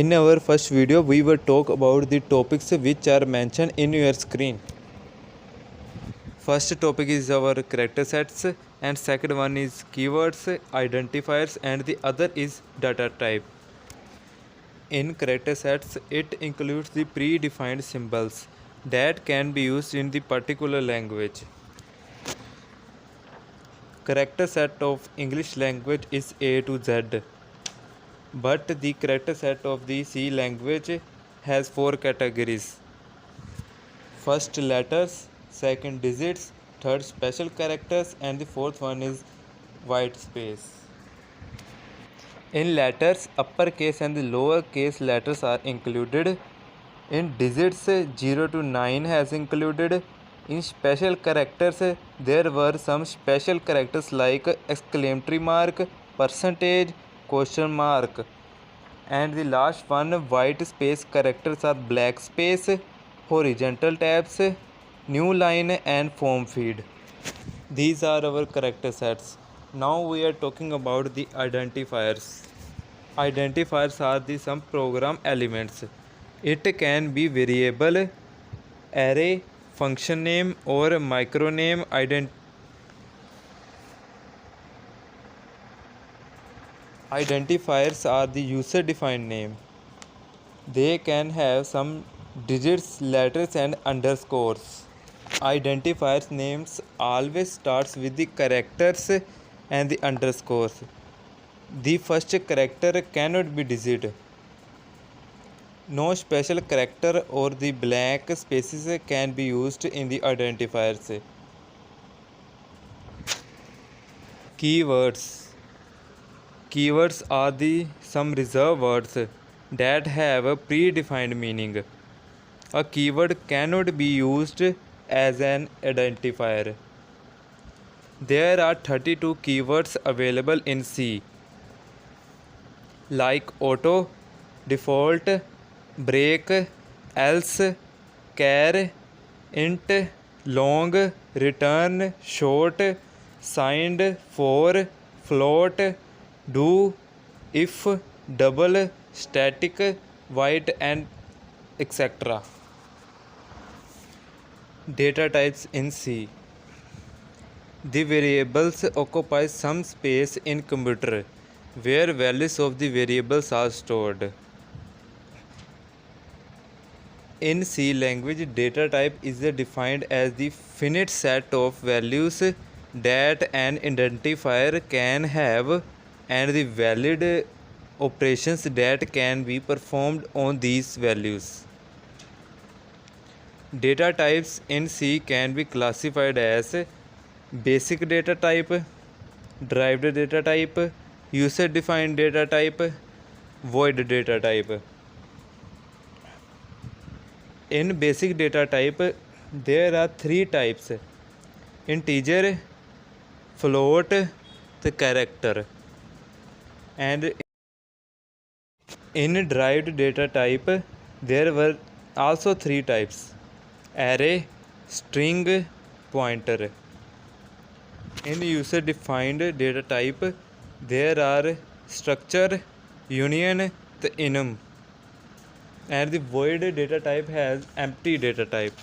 In our first video, we will talk about the topics which are mentioned in your screen. First topic is our character sets, and second one is keywords, identifiers, and the other is data type. In character sets, it includes the predefined symbols that can be used in the particular language. Character set of English language is A to Z, but the character set of the C language has 4 categories. First letters, second digits, third special characters, and the fourth one is white space. In letters, uppercase and the lowercase letters are included. In digits, 0 to 9 has included. In special characters, there were some special characters like exclamatory mark, percentage, question mark. And the last one, white space characters are black space, horizontal tabs, new line, and form feed. These are our character sets. Now we are talking about the identifiers. Identifiers are the some program elements. It can be variable, array, function name, or microname. Identifiers are the user defined name. They can have some digits, letters, and underscores. Identifiers names always starts with the characters and the underscores. The first character cannot be digit. No special character or the blank spaces can be used in the identifiers. Keywords. Keywords are the some reserved words that have a predefined meaning. A keyword cannot be used as an identifier. There are 32 keywords available in C, like auto, default, break, else, char, int, long, return, short, signed, for, float, do, if, double, static, white, and etc. Data types in C. The variables occupy some space in computer where values of the variables are stored. In C language, data type is defined as the finite set of values that an identifier can have and the valid operations that can be performed on these values. Data types in C can be classified as basic data type, derived data type, user defined data type, void data type. In basic data type, there are 3 types: integer, float, the character. And in derived data type, there were also 3 types: array, string, pointer. In user defined data type, there are structure, union, the enum. And the void data type has empty data type.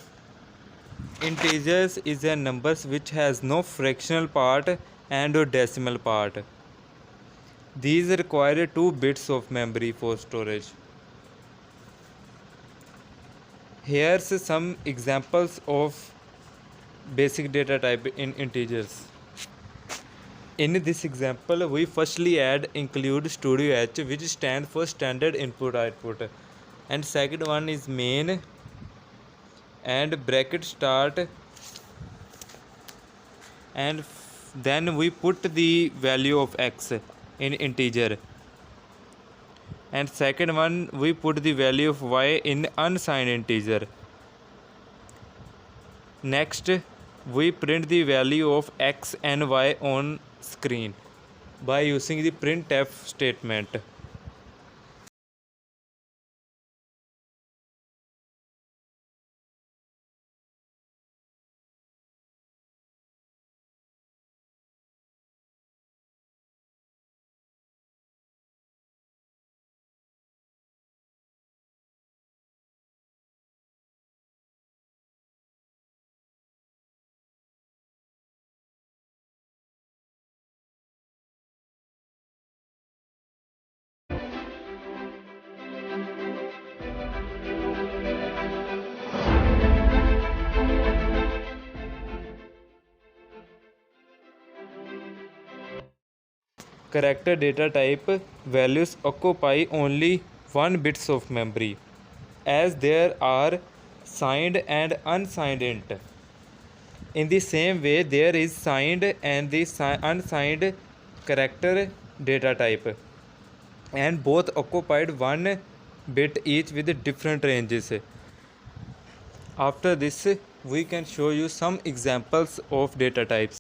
Integers is a numbers which has no fractional part and or decimal part. These require 2 bits of memory for storage. Here's some examples of basic data type in integers. In this example, we firstly add include studio h, which stands for standard input output, and second one is main and bracket start, and then we put the value of x in integer, and second one we put the value of y in unsigned integer. Next, we print the value of x and y on screen by using the printf statement. character data type values occupy only 1 bits of memory, as there are signed and unsigned int. In the same way, there is signed and the unsigned character data type, and both occupied 1 bit each with different ranges. After this, we can show you some examples of data types.